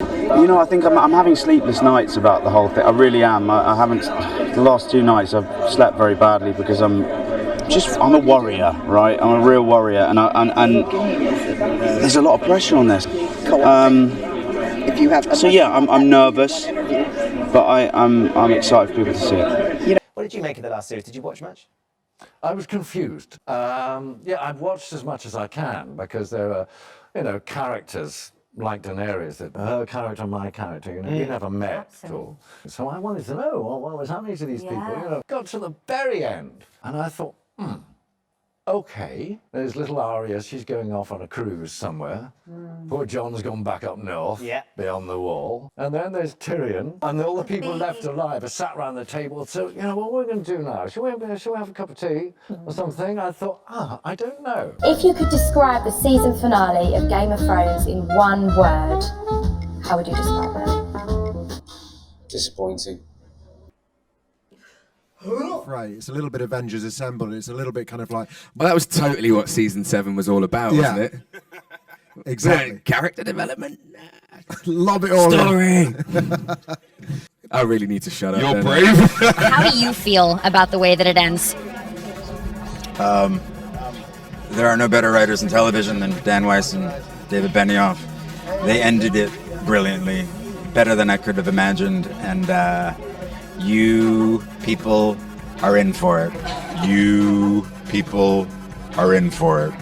You know, I think I'm having sleepless nights about the whole thing. I really am. I haven't. The last 2 nights I've slept very badly because I'm a warrior, right? I'm a real warrior, and there's a lot of pressure on this. So yeah, I'm nervous, but I'm excited for people to see it. What did you make of the last series? Did you watch much? I was confused. Yeah, I've watched as much as I can because there are, characters like Daenerys, that her character, my character, we never met. So I wanted to know what was happening to these people. Got to the very end, and I thought, okay, there's little Arya, she's going off on a cruise somewhere. Poor Jon's gone back up north, beyond the wall. And then there's Tyrion, and all the people left alive are sat around the table. So, what are we going to do now? Shall we have a cup of tea or something? I thought, I don't know. If you could describe the season finale of Game of Thrones in one word, how would you describe it? Disappointing. Right, it's a little bit Avengers Assemble. It's a little bit kind of like... Well, that was totally what season 7 was all about, wasn't it? Exactly. Character development. Lob it all Story. I really need to shut up. You're brave. How do you feel about the way that it ends? There are no better writers in television than Dan Weiss and David Benioff. They ended it brilliantly, better than I could have imagined, and you people are in for it. You people are in for it.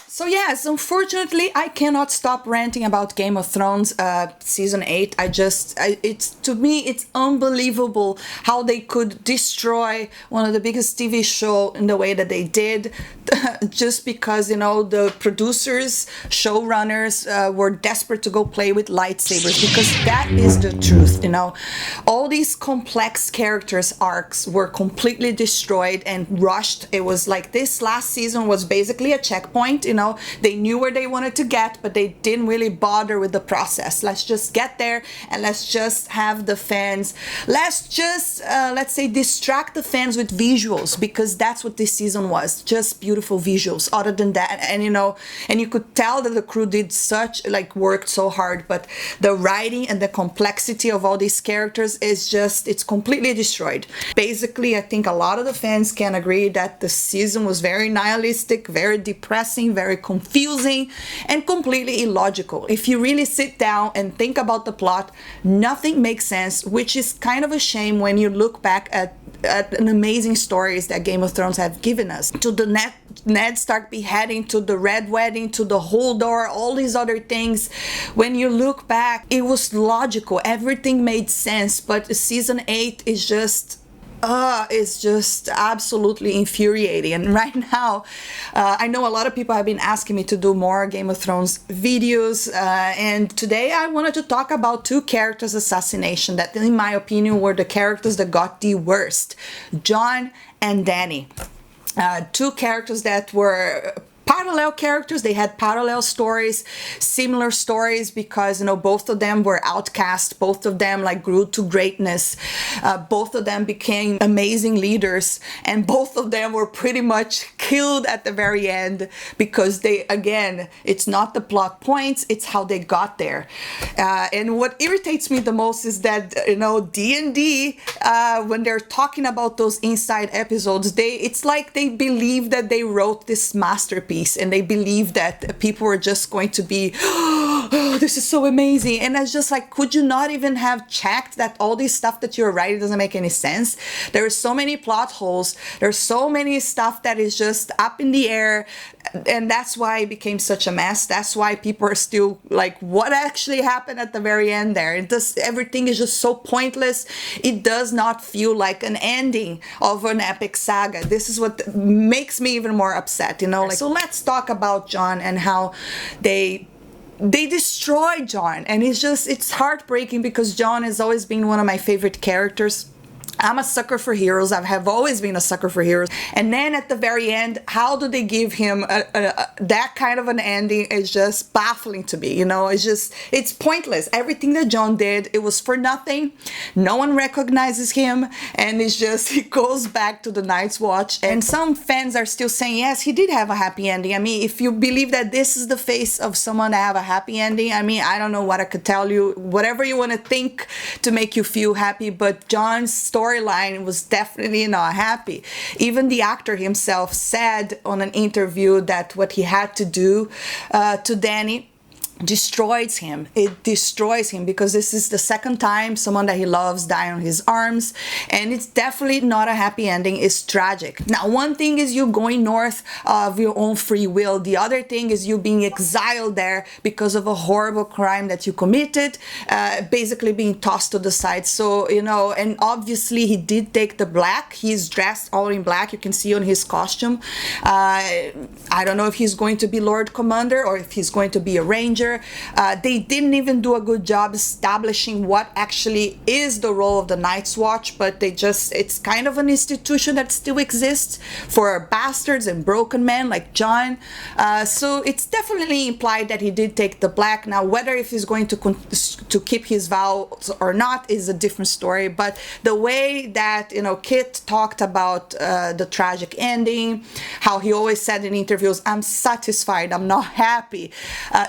So yes, unfortunately, I cannot stop ranting about Game of Thrones season 8. To me, it's unbelievable how they could destroy one of the biggest TV show in the way that they did, just because, the producers, showrunners were desperate to go play with lightsabers, because that is the truth, All these complex characters arcs were completely destroyed and rushed. It was like this last season was basically a checkpoint, They knew where they wanted to get, but they didn't really bother with the process. Let's just get there and let's just have the fans. Let's just, let's say, distract the fans with visuals, because that's what this season was. Just beautiful visuals. Other than that, and you could tell that the crew did worked so hard, but the writing and the complexity of all these characters is just, it's completely destroyed. Basically, I think a lot of the fans can agree that the season was very nihilistic, very depressing, very confusing, and completely illogical. If you really sit down and think about the plot, nothing makes sense, which is kind of a shame when you look back at an amazing stories that Game of Thrones have given us. To the Ned Stark beheading, to the Red Wedding, to the Holdor, all these other things. When you look back, it was logical. Everything made sense, but season 8 is just... it's just absolutely infuriating. And right now, I know a lot of people have been asking me to do more Game of Thrones videos, and today I wanted to talk about 2 characters' assassination that, in my opinion, were the characters that got the worst. JON and DAENERYS. 2 characters that were parallel characters. They had parallel stories, similar stories, because both of them were outcast, both of them grew to greatness, both of them became amazing leaders, and both of them were pretty much killed at the very end, because it's not the plot points, it's how they got there. And what irritates me the most is that D&D, when they're talking about those inside episodes, it's like they believe that they wrote this masterpiece, and they believe that people are just going to be, oh, this is so amazing. And it's just like, could you not even have checked that all this stuff that you're writing doesn't make any sense? There are so many plot holes, there's so many stuff that is just up in the air, and that's why it became such a mess. That's why people are still like, what actually happened at the very end there? Everything is just so pointless. It does not feel like an ending of an epic saga. This is what makes me even more upset, So let's talk about JON and how they destroyed JON, and it's heartbreaking, because JON has always been one of my favorite characters. I'm a sucker for heroes. I have always been a sucker for heroes. And then at the very end, how do they give him that kind of an ending is just baffling to me. You know, it's pointless. Everything that Jon did, it was for nothing. No one recognizes him. And he goes back to the Night's Watch. And some fans are still saying, yes, he did have a happy ending. I mean, if you believe that this is the face of someone that have a happy ending, I mean, I don't know what I could tell you. Whatever you want to think to make you feel happy, but Jon's storyline was definitely not happy. Even the actor himself said on an interview that what he had to do to Dany destroys him. It destroys him because this is the second time someone that he loves died on his arms, and it's definitely not a happy ending. It's tragic. Now, one thing is you going north of your own free will. The other thing is you being exiled there because of a horrible crime that you committed, basically being tossed to the side. So, you know, and obviously he did take the black. He's dressed all in black. You can see on his costume. I don't know if he's going to be Lord Commander or if he's going to be a ranger. They didn't even do a good job establishing what actually is the role of the Night's Watch, but it's kind of an institution that still exists for bastards and broken men like Jon. So it's definitely implied that he did take the black. Now, whether if he's going to keep his vows or not is a different story, but the way that, you know, Kit talked about the tragic ending, how he always said in interviews, I'm satisfied, I'm not happy.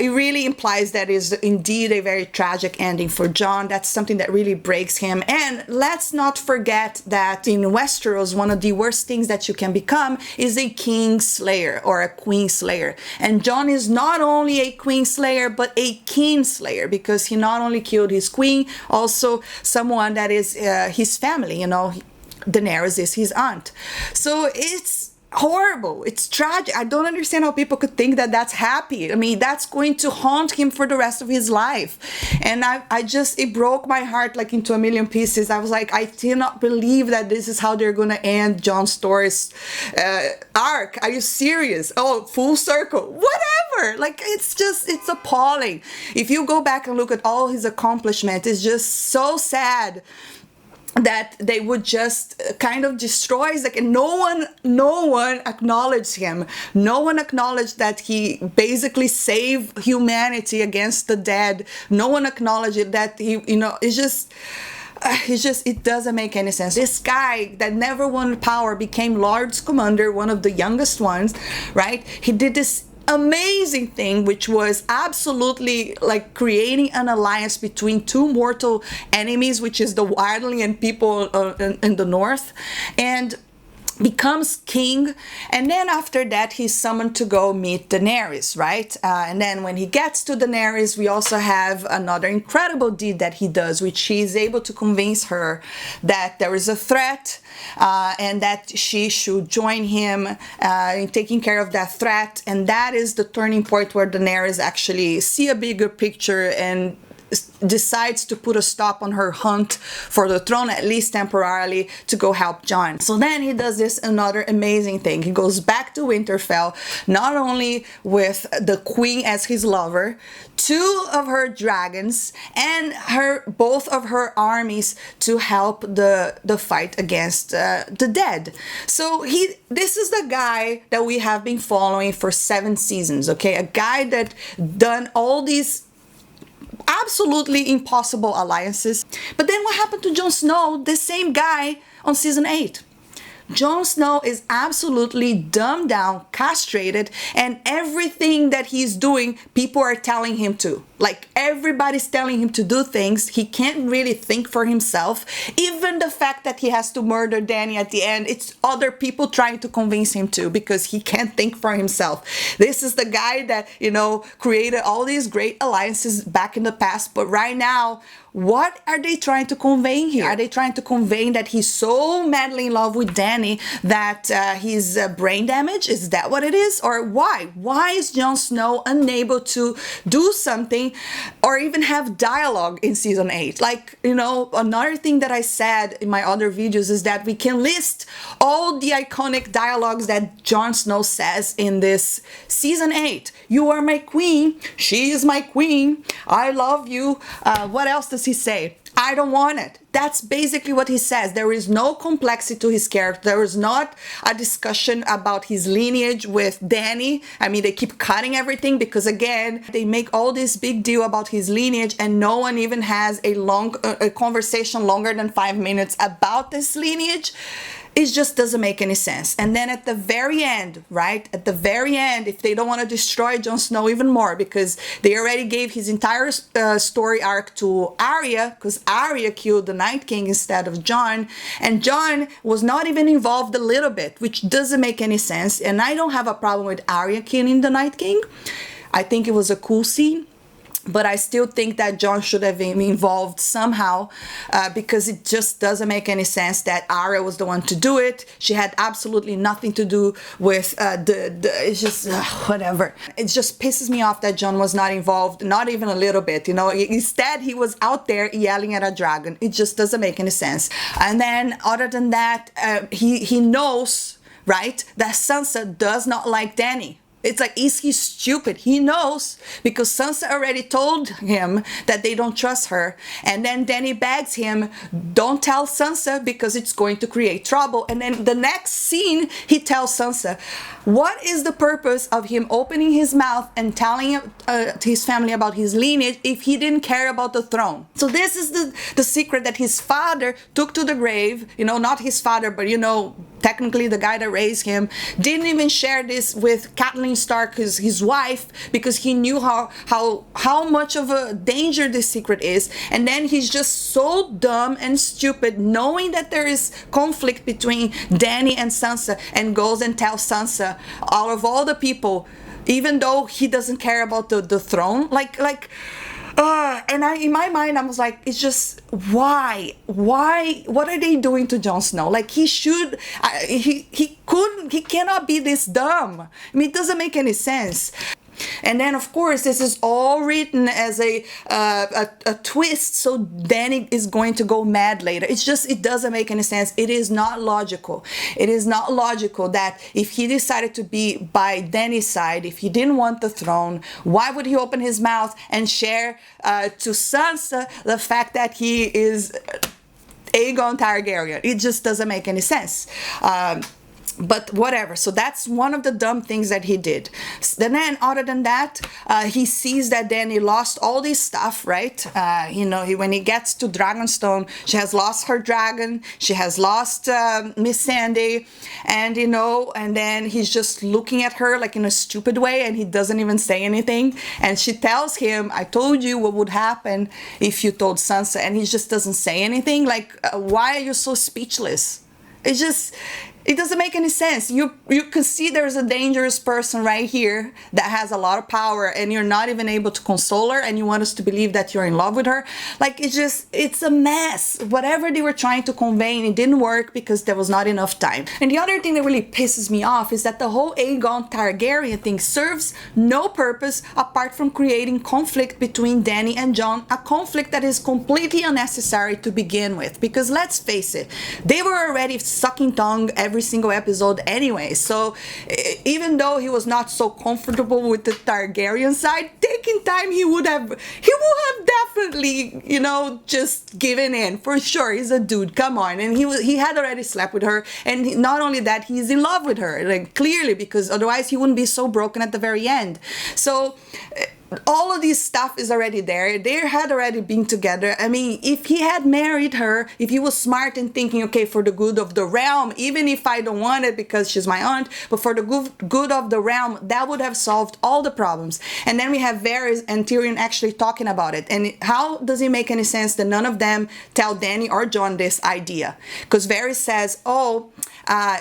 It really implies that is indeed a very tragic ending for Jon. That's something that really breaks him. And let's not forget that in Westeros, one of the worst things that you can become is a king slayer or a queen slayer. And Jon is not only a queen slayer, but a king slayer, because he not only killed his queen, also someone that is his family, you know, Daenerys is his aunt. So it's horrible. It's tragic. I don't understand how people could think that that's happy. I mean, that's going to haunt him for the rest of his life. And it broke my heart like into a million pieces. I was like, I cannot believe that this is how they're going to end Jon Story's arc. Are you serious? Oh, full circle. Whatever. Like, it's appalling. If you go back and look at all his accomplishments, it's just so sad that they would just kind of destroy, like, no one acknowledged him. No one acknowledged that he basically saved humanity against the dead. No one acknowledged that he, you know, it doesn't make any sense. This guy that never wanted power became Lord's Commander, one of the youngest ones, right? He did this amazing thing, which was absolutely like creating an alliance between two mortal enemies, which is the Wildling and people in the north, and becomes king. And then after that, he's summoned to go meet Daenerys, right? And then when he gets to Daenerys, we also have another incredible deed that he does, which he is able to convince her that there is a threat and that she should join him in taking care of that threat. And that is the turning point where Daenerys actually see a bigger picture and decides to put a stop on her hunt for the throne, at least temporarily, to go help Jon. So then he does this another amazing thing. He goes back to Winterfell, not only with the queen as his lover, 2 of her dragons, and both of her armies to help the fight against the dead. So this is the guy that we have been following for 7 seasons, okay? A guy that done all these absolutely impossible alliances. But then what happened to Jon Snow, the same guy on season 8? Jon Snow is absolutely dumbed down, castrated, and everything that he's doing, people are telling him to. Like, everybody's telling him to do things. He can't really think for himself. Even the fact that he has to murder Dany at the end, it's other people trying to convince him to, because he can't think for himself. This is the guy that, you know, created all these great alliances back in the past, but right now, what are they trying to convey here? Are they trying to convey that he's so madly in love with Dany that he's brain damaged? Is that what it is? Or why? Why is Jon Snow unable to do something or even have dialogue in season 8? Like, you know, another thing that I said in my other videos is that we can list all the iconic dialogues that Jon Snow says in this season 8. You are my queen. She is my queen. I love you. What else does he say? I don't want it. That's basically what he says. There is no complexity to his character. There is not a discussion about his lineage with Dany. I mean, they keep cutting everything because, again, they make all this big deal about his lineage and no one even has a conversation longer than 5 minutes about this lineage. It just doesn't make any sense. And then at the very end, right? At the very end, if they don't want to destroy Jon Snow even more, because they already gave his entire story arc to Arya, because Arya killed the Night King instead of Jon, and Jon was not even involved a little bit, which doesn't make any sense. And I don't have a problem with Arya killing the Night King. I think it was a cool scene. But I still think that Jon should have been involved somehow because it just doesn't make any sense that Arya was the one to do it. She had absolutely nothing to do with it's just whatever. It just pisses me off that Jon was not involved, not even a little bit, you know. Instead, he was out there yelling at a dragon. It just doesn't make any sense. And then other than that, he knows, right, that Sansa does not like Dany. It's like, is he stupid? He knows because Sansa already told him that they don't trust her. And then Dany begs him, don't tell Sansa because it's going to create trouble. And then the next scene, he tells Sansa, what is the purpose of him opening his mouth and telling his family about his lineage if he didn't care about the throne? So this is the secret that his father took to the grave. You know, not his father, but, you know, technically the guy that raised him, didn't even share this with Catelyn Stark, his wife, because he knew how much of a danger this secret is. And then he's just so dumb and stupid, knowing that there is conflict between Dany and Sansa, and goes and tells Sansa, out of all the people, even though he doesn't care about the throne, and in my mind, I was like, it's just, why, what are they doing to Jon Snow? Like, he cannot be this dumb. I mean, it doesn't make any sense. And then, of course, this is all written as a twist, so Dany is going to go mad later. It's just, it doesn't make any sense. It is not logical. It is not logical that if he decided to be by Dany's side, if he didn't want the throne, why would he open his mouth and share to Sansa the fact that he is Aegon Targaryen? It just doesn't make any sense. But whatever, so that's one of the dumb things that he did. Then other than that, he sees that Dany lost all this stuff, right? You know, when he gets to Dragonstone, she has lost her dragon, she has lost Miss Sandy, and you know, and then he's just looking at her like in a stupid way, and he doesn't even say anything. And she tells him, I told you what would happen if you told Sansa, and he just doesn't say anything. Like, why are you so speechless? It's just, it doesn't make any sense. You can see there's a dangerous person right here that has a lot of power, and you're not even able to console her, and you want us to believe that you're in love with her. Like, it's a mess. Whatever they were trying to convey, and it didn't work because there was not enough time. And the other thing that really pisses me off is that the whole Aegon Targaryen thing serves no purpose apart from creating conflict between Dany and Jon, a conflict that is completely unnecessary to begin with. Because let's face it, they were already sucking tongue every single episode anyway, so even though he was not so comfortable with the Targaryen side, taking time, he would have definitely, you know, just given in for sure. He's a dude, come on. And he had already slept with her, and not only that, he's in love with her, like, clearly, because otherwise he wouldn't be so broken at the very end. So all of this stuff is already there. They had already been together. I mean, if he had married her, if he was smart and thinking, okay, for the good of the realm, even if I don't want it because she's my aunt, but for the good of the realm, that would have solved all the problems. And then we have Varys and Tyrion actually talking about it. And how does it make any sense that none of them tell Dany or Jon this idea? Because Varys says,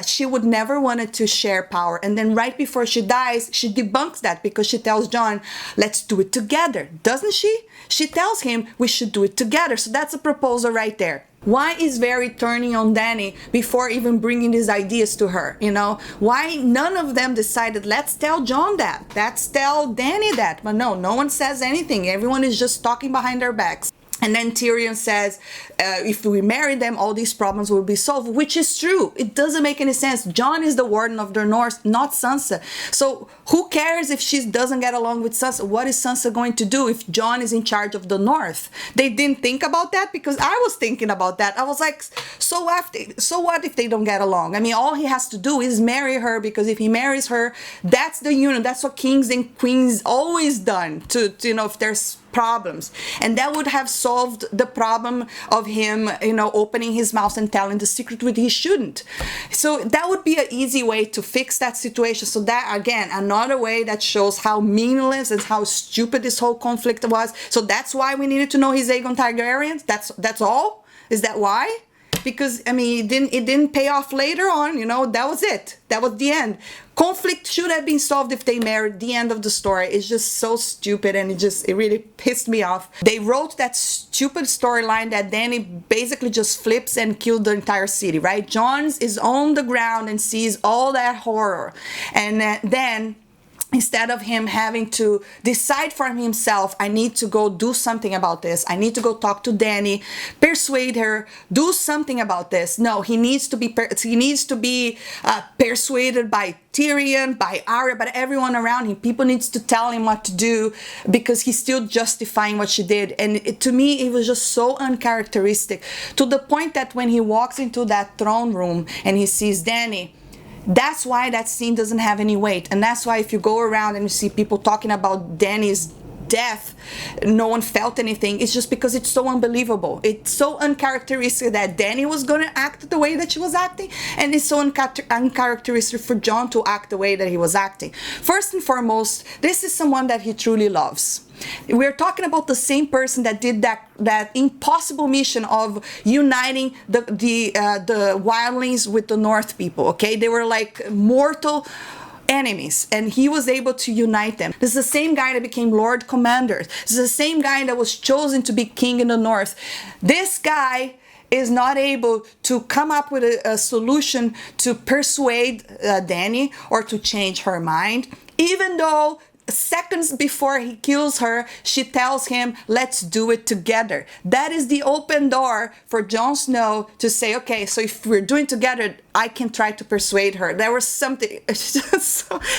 she would never wanted to share power. And then right before she dies, she debunks that because she tells Jon, let's do it together, doesn't she? She tells him we should do it together. So that's a proposal right there. Why is Varys turning on Dany before even bringing these ideas to her? You know, why none of them decided, let's tell Jon that, let's tell Dany that? But no one says anything. Everyone is just talking behind their backs. And then Tyrion says, if we marry them, all these problems will be solved, which is true. It doesn't make any sense. Jon is the warden of the North, not Sansa. So who cares if she doesn't get along with Sansa? What is Sansa going to do if Jon is in charge of the North? They didn't think about that, because I was thinking about that. I was like, so what if they don't get along? I mean, all he has to do is marry her, because if he marries her, that's the union. That's what kings and queens always done to if there's problems, and that would have solved the problem of him opening his mouth and telling the secret when he shouldn't. So that would be an easy way to fix that situation. So that, again, another way that shows how meaningless and how stupid this whole conflict was. So that's why we needed to know he's Aegon Targaryen. That's all. Is that why? Because, I mean, it didn't pay off later on, that was it. That was the end. Conflict should have been solved if they married. The end of the story. It's just so stupid, and it really pissed me off. They wrote that stupid storyline that Dany basically just flips and killed the entire city, right? Jon is on the ground and sees all that horror. And then, instead of him having to decide for himself, I need to go do something about this. I need to go talk to Dany, persuade her, do something about this. No, he needs to be persuaded by Tyrion, by Arya, by everyone around him. People needs to tell him what to do, because he's still justifying what she did. And to me, it was just so uncharacteristic, to the point that when he walks into that throne room and he sees Dany, that's why that scene doesn't have any weight. And that's why if you go around and you see people talking about Dany's death, no one felt anything. It's just because it's so unbelievable. It's so uncharacteristic that Dany was going to act the way that she was acting, and it's so uncharacteristic for Jon to act the way that he was acting. First and foremost, this is someone that he truly loves. We're talking about the same person that did that impossible mission of uniting the wildlings with the North people. Okay, they were like mortal enemies, and he was able to unite them. This is the same guy that became Lord Commander. This is the same guy that was chosen to be king in the North. This guy is not able to come up with a solution to persuade Dany or to change her mind, even though seconds before he kills her, she tells him, let's do it together. That is the open door for Jon Snow to say, okay, so if we're doing together, I can try to persuade her. There was something,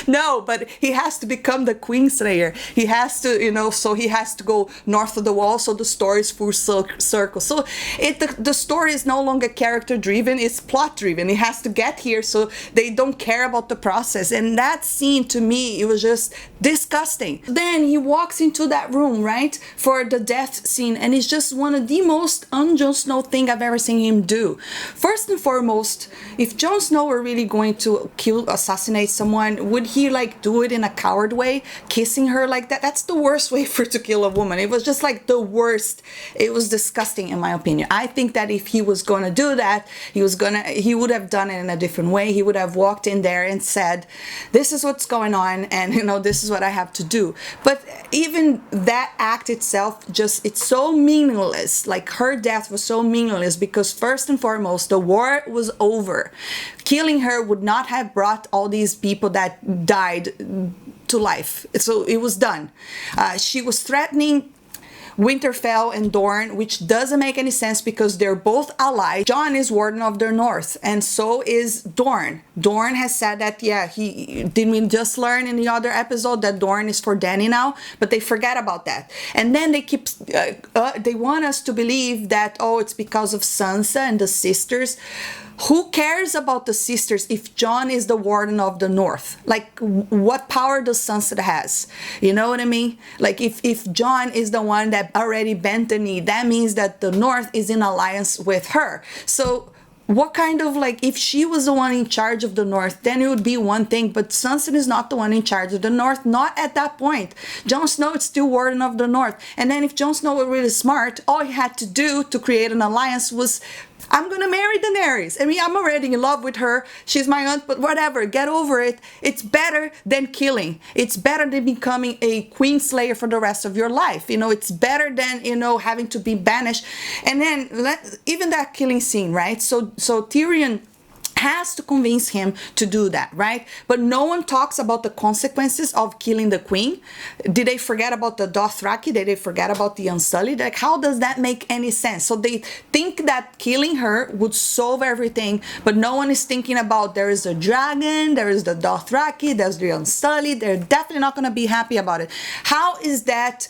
no, but he has to become the Queenslayer. He has to, so he has to go north of the wall, so the story is full circle. So the story is no longer character driven, it's plot driven. It has to get here, so they don't care about the process. And that scene, to me, it was just disgusting. Then he walks into that room, right, for the death scene, and it's just one of the most un-Jon Snow thing I've ever seen him do. First and foremost, if Jon Snow were really going to assassinate someone, would he do it in a coward way, kissing her like that? That's the worst way to kill a woman. It was just like the worst. It was disgusting, in my opinion. I think that if he was going to do that, he would have done it in a different way. He would have walked in there and said, this is what's going on, and this is what I have to do. But even that act itself, it's so meaningless. Like, her death was so meaningless because, first and foremost, the war was over. Killing her would not have brought all these people that died to life. So it was done. She was threatening Winterfell and Dorne, which doesn't make any sense because they're both allies. Jon is Warden of the North, and so is Dorne. Dorne has said that, yeah, didn't we just learn in the other episode that Dorne is for Dany now? But they forget about that. And then they keep, they want us to believe that, oh, it's because of Sansa and the sisters. Who cares about the sisters if Jon is the Warden of the North? Like, what power does Sansa has? You know what I mean? Like, if Jon is the one that already bent the knee, that means that the North is in alliance with her. So what kind of, if she was the one in charge of the North, then it would be one thing, but Sansa is not the one in charge of the North, not at that point. Jon Snow is still Warden of the North. And then if Jon Snow were really smart, all he had to do to create an alliance was, I'm gonna marry Daenerys. I mean, I'm already in love with her. She's my aunt, but whatever, get over it. It's better than killing. It's better than becoming a Queenslayer for the rest of your life. It's better than, having to be banished. And then even that killing scene, right? So Tyrion has to convince him to do that, right? But no one talks about the consequences of killing the queen. Did they forget about the Dothraki? Did they forget about the Unsullied? Like, how does that make any sense? So they think that killing her would solve everything, but no one is thinking about there is a dragon, there is the Dothraki, there's the Unsullied. They're definitely not going to be happy about it. How is that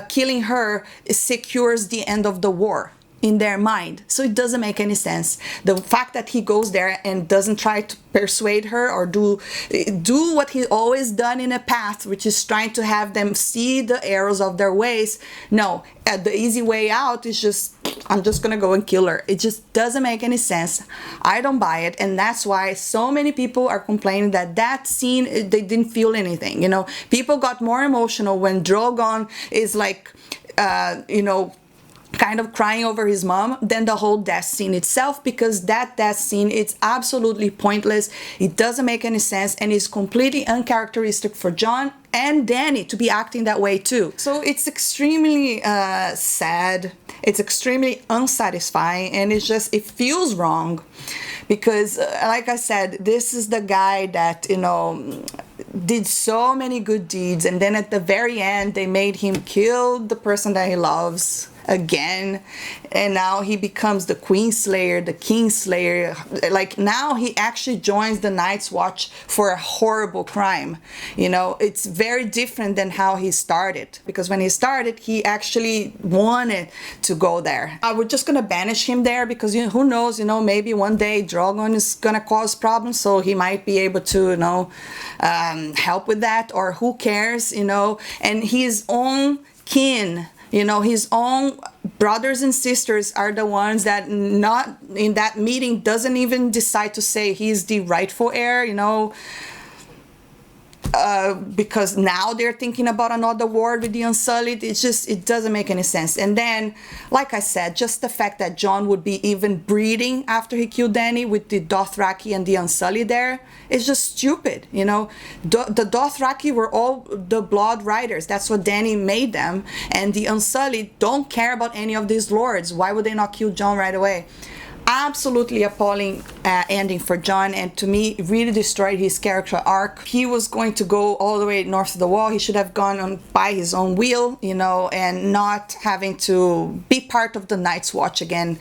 killing her secures the end of the war in their mind? So it doesn't make any sense. The fact that he goes there and doesn't try to persuade her or do what he always done in the past, which is trying to have them see the errors of their ways. No, the easy way out is just, I'm just gonna go and kill her. It just doesn't make any sense. I don't buy it, and that's why so many people are complaining that that scene, they didn't feel anything. You know, people got more emotional when Drogon is like, you know, kind of crying over his mom than the whole death scene itself, because that death scene, it's absolutely pointless. It doesn't make any sense, and it's completely uncharacteristic for Jon and Dany to be acting that way too. So it's extremely sad, it's extremely unsatisfying, and it's just, it feels wrong because like I said, this is the guy that, you know, did so many good deeds, and then at the very end they made him kill the person that he loves again, and now he becomes the Queen Slayer, the King Slayer. Like, now he actually joins the Night's Watch for a horrible crime. You know, it's very different than how he started, because when he started, he actually wanted to go there. We're just gonna banish him there because, you know, who knows, you know, maybe one day Drogon is gonna cause problems, so he might be able to, you know, help with that, or who cares, you know. And his own kin, you know, his own brothers and sisters are the ones that, not in that meeting, doesn't even decide to say he's the rightful heir, you know, because now they're thinking about another war with the Unsullied. It's just, it doesn't make any sense. And then, like I said, just the fact that Jon would be even breeding after he killed Dany with the Dothraki and the Unsullied there is just stupid, you know. The Dothraki were all the blood riders. That's what Dany made them. And the Unsullied don't care about any of these lords. Why would they not kill Jon right away? Absolutely appalling ending for Jon, and to me it really destroyed his character arc. He was going to go all the way north of the wall. He should have gone on by his own will, you know, and not having to be part of the Night's Watch again.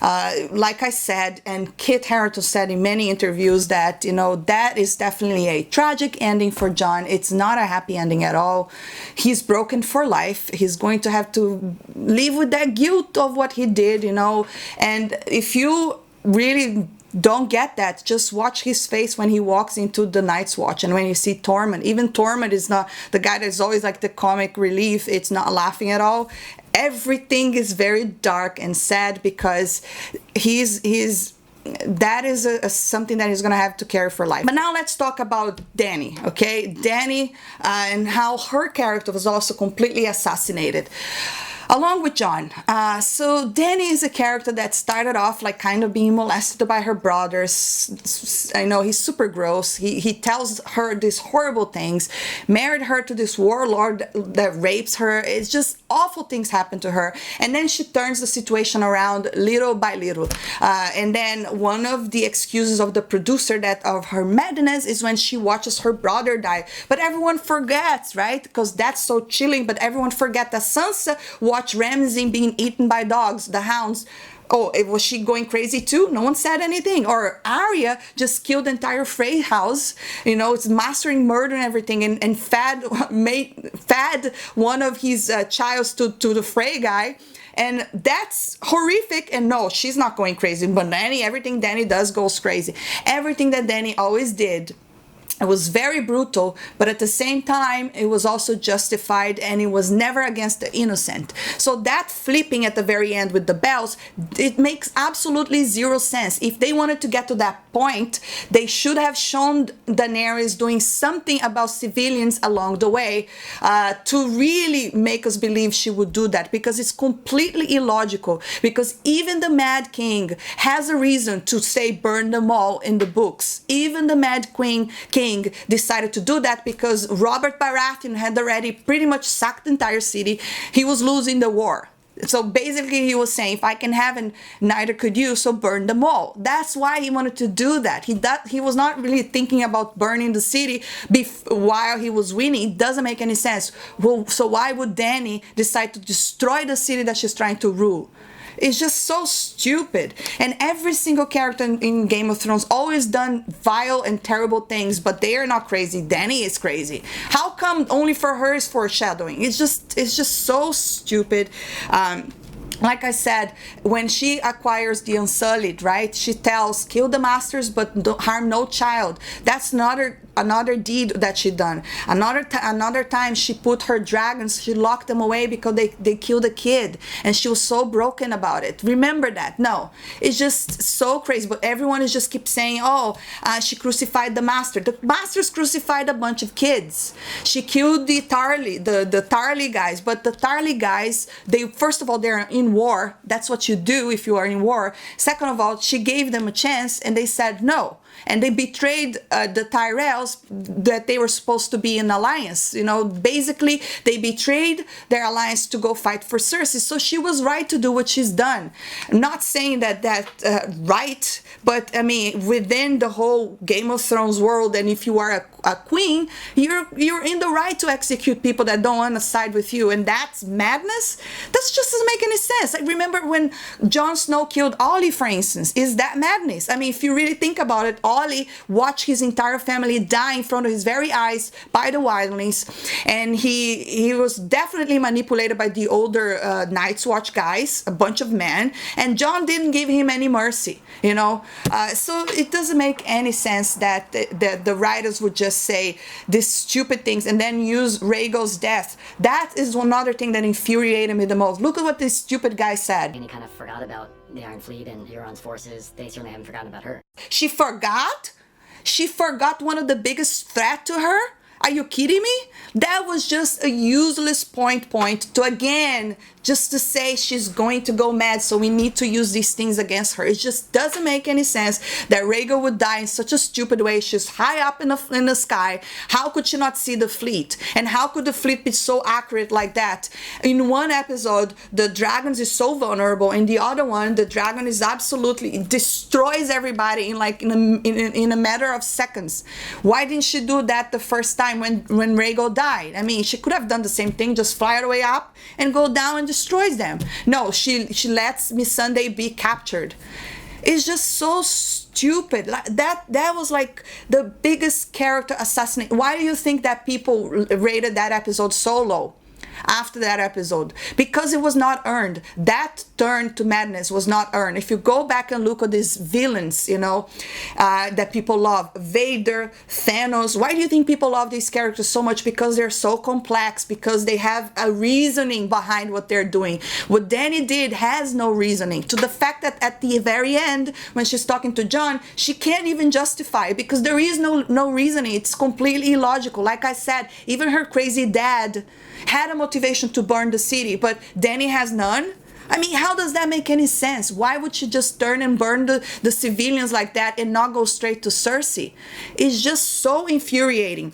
Like I said, and Kit Harington said in many interviews, that, you know, that is definitely a tragic ending for Jon. It's not a happy ending at all. He's broken for life. He's going to have to live with that guilt of what he did, you know. And if you really don't get that, just watch his face when he walks into the Night's Watch, and when you see Tormund. Even Tormund is not the guy that's always like the comic relief. It's not laughing at all. Everything is very dark and sad because that is something that he's gonna have to carry for life. But now let's talk about Dany, okay? Dany and how her character was also completely assassinated, along with Jon. So Dany is a character that started off like kind of being molested by her brothers. I know, he's super gross. He tells her these horrible things, married her to this warlord that rapes her. It's just awful things happen to her. And then she turns the situation around little by little. And then one of the excuses of the producer that of her madness is when she watches her brother die. But everyone forgets, right? Because that's so chilling, but everyone forgets that Sansa watched Ramsay being eaten by dogs, the hounds. Oh, was she going crazy too? No one said anything. Or Arya just killed the entire Frey house. You know, it's mastering murder and everything, and fed one of his childs to the Frey guy. And that's horrific. And no, she's not going crazy. But Dany, everything Dany does goes crazy. Everything that Dany always did, it was very brutal, but at the same time, it was also justified, and it was never against the innocent. So that flipping at the very end with the bells, it makes absolutely zero sense. If they wanted to get to that point, they should have shown Daenerys doing something about civilians along the way to really make us believe she would do that, because it's completely illogical. Because even the Mad King has a reason to say burn them all in the books. Even the Mad King decided to do that because Robert Baratheon had already pretty much sacked the entire city. He was losing the war. So basically he was saying, if I can have it, neither could you, so burn them all. That's why he wanted to do that. He was not really thinking about burning the city while he was winning. It doesn't make any sense. Well, so why would Dany decide to destroy the city that she's trying to rule? It's just so stupid. And every single character in Game of Thrones always done vile and terrible things, but they are not crazy. Dany is crazy. How come only for her is foreshadowing? It's just so stupid. Like I said, when she acquires the Unsullied, right? She tells, kill the masters, but don't harm no child. That's another deed that she done. Another time she put her dragons, she locked them away because they killed a kid, and she was so broken about it. Remember that? No, it's just so crazy. But everyone is just keep saying, she crucified the master. The masters crucified a bunch of kids. She killed the Tarly guys, but the Tarly guys, first of all, they're in war. That's what you do if you are in war. Second of all, she gave them a chance and they said no. And they betrayed the Tyrells that they were supposed to be in alliance. Basically, they betrayed their alliance to go fight for Cersei. So she was right to do what she's done. I'm not saying that right, but I mean, within the whole Game of Thrones world, and if you are a queen, you're in the right to execute people that don't want to side with you. And that's madness. That just doesn't make any sense. I remember when Jon Snow killed Ollie, for instance. Is that madness? I mean, if you really think about it, Ollie watched his entire family die in front of his very eyes by the wildlings, and he was definitely manipulated by the older Night's Watch guys, a bunch of men, and Jon didn't give him any mercy, so it doesn't make any sense that the writers would just say these stupid things and then use Rhaegal's death. That is another thing that infuriated me the most. Look at what this stupid guy said. And he kind of forgot about the Iron Fleet and Euron's forces. They certainly haven't forgotten about her. She forgot? She forgot one of the biggest threat to her? Are you kidding me? That was just a useless point to, again, just to say she's going to go mad, so we need to use these things against her. It just doesn't make any sense that Rhaegal would die in such a stupid way. She's high up in the sky. How could she not see the fleet? And how could the fleet be so accurate like that? In one episode, the dragons is so vulnerable. In the other one, the dragon is absolutely, it destroys everybody in a matter of seconds. Why didn't she do that the first time when Rhaegal died? I mean, she could have done the same thing, just fly her way up and go down and destroys them. No, she lets Miss Sunday be captured. It's just so stupid. That was like the biggest character assassination. Why do you think that people rated that episode so low? After that episode, because it was not earned. That turn to madness was not earned. If you go back and look at these villains, that people love, Vader, Thanos, why do you think people love these characters so much? Because they're so complex, because they have a reasoning behind what they're doing. What Dany did has no reasoning, to the fact that at the very end, when she's talking to Jon, she can't even justify it because there is no reasoning. It's completely illogical. Like I said, even her crazy dad had a motivation to burn the city, but Dany has none. I mean, how does that make any sense? Why would she just turn and burn the civilians like that and not go straight to Cersei? It's just so infuriating.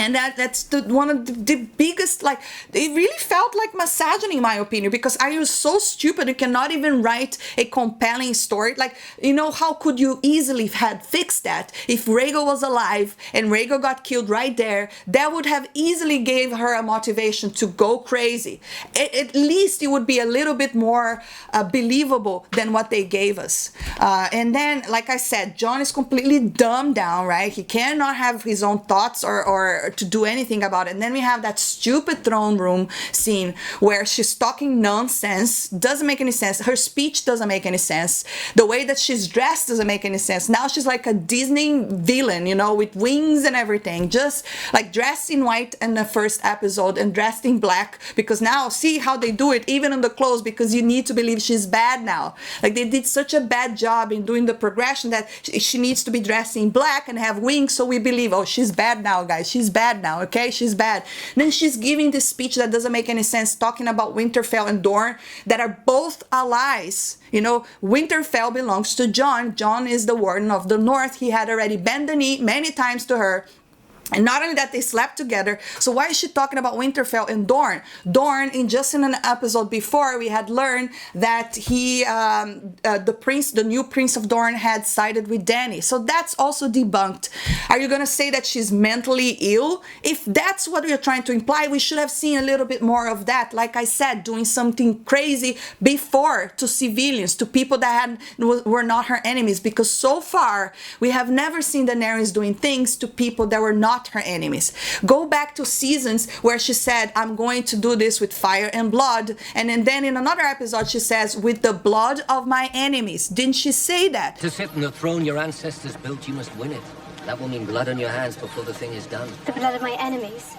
And that's one of the biggest, it really felt like misogyny in my opinion, because I was so stupid you cannot even write a compelling story. How could you easily have fixed that? If Rhaegal was alive and Rhaegal got killed right there, that would have easily gave her a motivation to go crazy. At least it would be a little bit more believable than what they gave us. And then, like I said, Jon is completely dumbed down, right? He cannot have his own thoughts or to do anything about it. And then we have that stupid throne room scene where she's talking nonsense, doesn't make any sense. Her speech doesn't make any sense. The way that she's dressed doesn't make any sense. Now she's like a Disney villain, with wings and everything, just like dressed in white in the first episode and dressed in black, because now see how they do it even in the clothes, because you need to believe she's bad now. Like they did such a bad job in doing the progression that she needs to be dressed in black and have wings, so we believe, oh, she's bad now, guys. She's bad now, okay? She's bad. Then she's giving this speech that doesn't make any sense, talking about Winterfell and Dorne that are both allies. Winterfell belongs to Jon. Jon is the warden of the North. He had already bent the knee many times to her. And not only that, they slept together. So why is she talking about Winterfell and Dorne? Dorne, just in an episode before, we had learned that he, the new prince of Dorne, had sided with Dany. So that's also debunked. Are you gonna say that she's mentally ill? If that's what you're trying to imply, we should have seen a little bit more of that. Like I said, doing something crazy before to civilians, to people that were not her enemies. Because so far, we have never seen Daenerys doing things to people that were not her enemies. Go back to seasons where she said, I'm going to do this with fire and blood, and then in another episode she says, with the blood of my enemies. Didn't she say that? To sit on the throne your ancestors built, you must win it. That will mean blood on your hands before the thing is done. The blood of my enemies,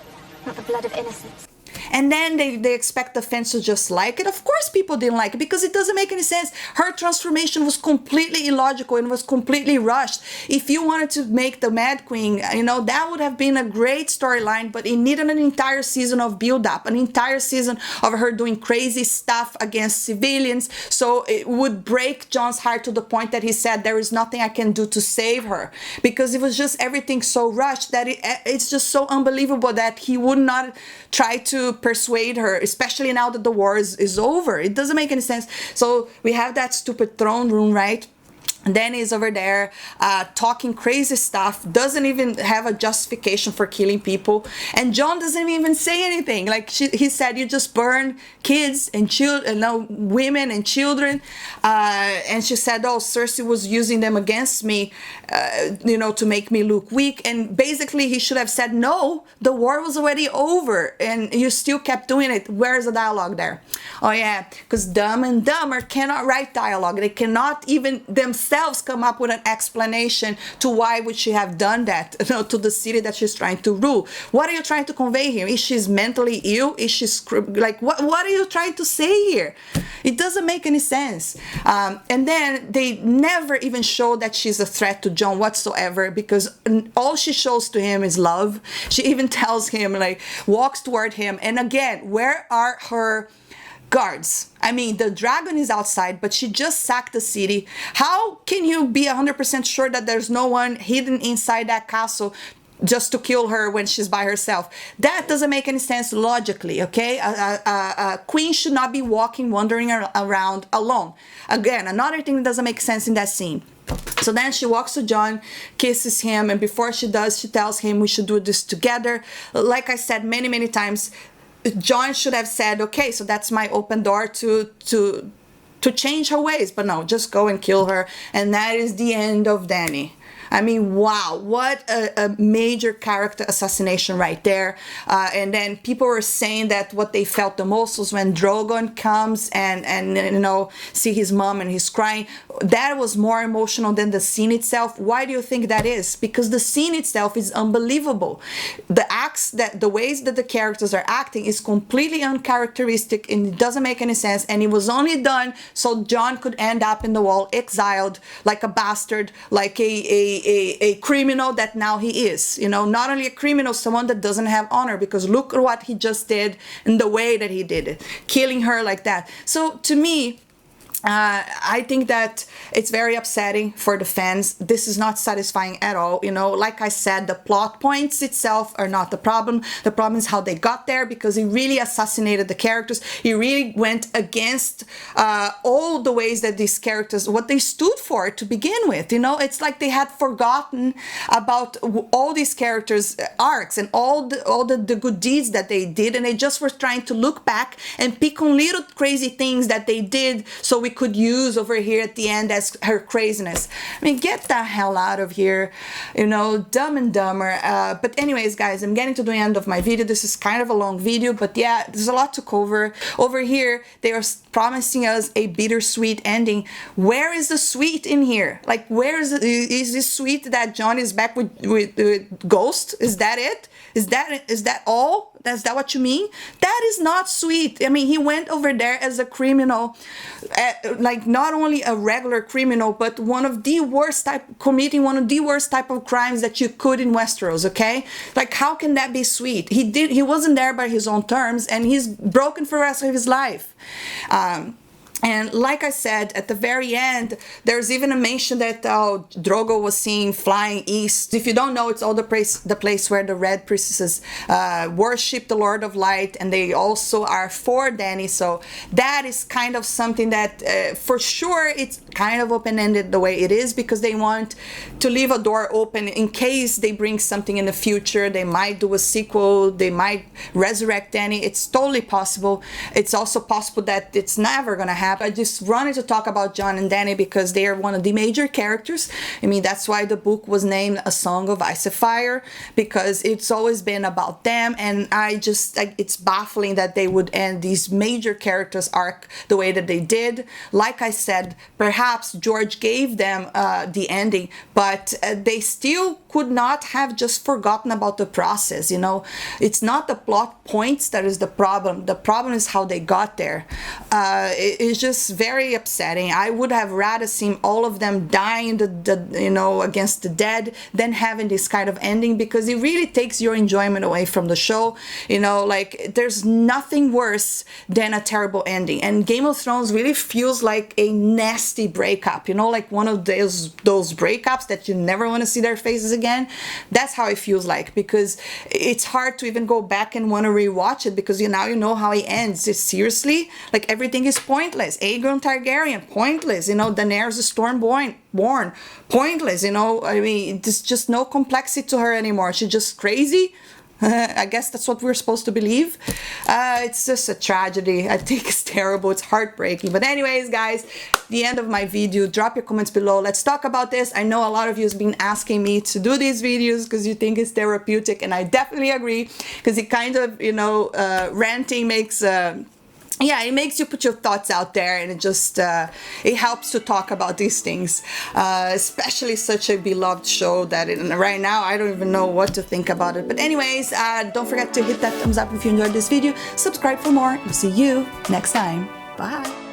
not the blood of innocents. And then they expect the fans to just like it. Of course people didn't like it, because it doesn't make any sense. Her transformation was completely illogical and was completely rushed. If you wanted to make the Mad Queen, you know, that would have been a great storyline, but it needed an entire season of build-up, an entire season of her doing crazy stuff against civilians. So it would break Jon's heart to the point that he said, there is nothing I can do to save her, because it was just everything so rushed that it's just so unbelievable that he would not try to persuade her, especially now that the war is over. It doesn't make any sense. So we have that stupid throne room, right? And then he's over there talking crazy stuff, doesn't even have a justification for killing people. And Jon doesn't even say anything. Like he said, you just burn kids and children, no, women and children. And she said, oh, Cersei was using them against me, you know, to make me look weak. And basically he should have said, no, the war was already over and you still kept doing it. Where's the dialogue there? Oh yeah, because Dumb and Dumber cannot write dialogue. They cannot even themselves come up with an explanation to why would she have done that, you know, to the city that she's trying to rule. What are you trying to convey here? Is she mentally ill? Is she like what are you trying to say here? It doesn't make any sense. And then they never even show that she's a threat to Jon whatsoever, because all she shows to him is love. She even tells him, like, walks toward him. And again, where are her guards? I mean, the dragon is outside, but she just sacked the city. How can you be 100% sure that there's no one hidden inside that castle just to kill her when she's by herself? That doesn't make any sense logically, okay? A queen should not be wandering around alone. Again, another thing that doesn't make sense in that scene. So then she walks to Jon, kisses him, and before she does, she tells him we should do this together. Like I said many times, Jon should have said, okay, so that's my open door to change her ways. But no, just go and kill her. And that is the end of Dany. I mean, wow, what a major character assassination right there. And then people were saying that what they felt the most was when Drogon comes and you know, see his mom and he's crying. That was more emotional than the scene itself. Why do you think that is? Because the scene itself is unbelievable. The ways that the characters are acting is completely uncharacteristic and it doesn't make any sense. And it was only done so Jon could end up in the wall, exiled, like a bastard, like a criminal that now he is. You know, not only a criminal, someone that doesn't have honor, because look at what he just did and the way that he did it, killing her like that. So to me, I think that it's very upsetting for the fans. This is not satisfying at all. You know, like I said, the plot points itself are not the problem. The problem is how they got there, because he really assassinated the characters. He really went against all the ways that these characters, what they stood for to begin with. You know, it's like they had forgotten about all these characters' arcs and all the good deeds that they did, and they just were trying to look back and pick on little crazy things that they did so we could use over here at the end as her craziness. I mean, get the hell out of here, you know, Dumb and Dumber. But anyways, guys, I'm getting to the end of my video. This is kind of a long video, but yeah, there's a lot to cover. Over here, they are promising us a bittersweet ending. Where is the sweet in here? Like, where is this sweet that Jon is back with Ghost? Is that it? Is that all? Is that what you mean? That is not sweet. I mean, he went over there as a criminal, like not only a regular criminal, but committing one of the worst type of crimes that you could in Westeros, okay? Like, how can that be sweet? He wasn't there by his own terms, and he's broken for the rest of his life. And like I said, at the very end, there's even a mention that Drogo was seen flying east. If you don't know, it's all the place where the Red Priestesses worship the Lord of Light, and they also are for Dany. So that is kind of something that, for sure, it's kind of open-ended the way it is, because they want to leave a door open in case they bring something in the future. They might do a sequel. They might resurrect Dany. It's totally possible. It's also possible that it's never gonna happen. I just wanted to talk about Jon and Dany because they are one of the major characters. I mean, that's why the book was named A Song of Ice and Fire, because it's always been about them, and it's baffling that they would end these major characters arc the way that they did. Like I said, perhaps George gave them the ending, but they still could not have just forgotten about the process, you know. It's not the plot points that is the problem. The problem is how they got there. It's just very upsetting. I would have rather seen all of them dying against the dead than having this kind of ending, because it really takes your enjoyment away from the show. You know, like, there's nothing worse than a terrible ending, and Game of Thrones really feels like a nasty breakup, you know, like one of those breakups that you never want to see their faces again. That's how it feels like, because it's hard to even go back and want to rewatch it, because now you know how it ends. Seriously, like, everything is pointless. Aegon Targaryen, pointless. You know, Daenerys is Stormborn, pointless. You know, I mean, there's just no complexity to her anymore. She's just crazy. I guess that's what we're supposed to believe. It's just a tragedy. I think it's terrible. It's heartbreaking. But anyways, guys, the end of my video. Drop your comments below. Let's talk about this. I know a lot of you have been asking me to do these videos because you think it's therapeutic, and I definitely agree, because it kind of, you know, ranting makes... yeah, it makes you put your thoughts out there, and it just it helps to talk about these things, especially such a beloved show that right now I don't even know what to think about it. But anyways, don't forget to hit that thumbs up if you enjoyed this video, subscribe for more, and see you next time. Bye.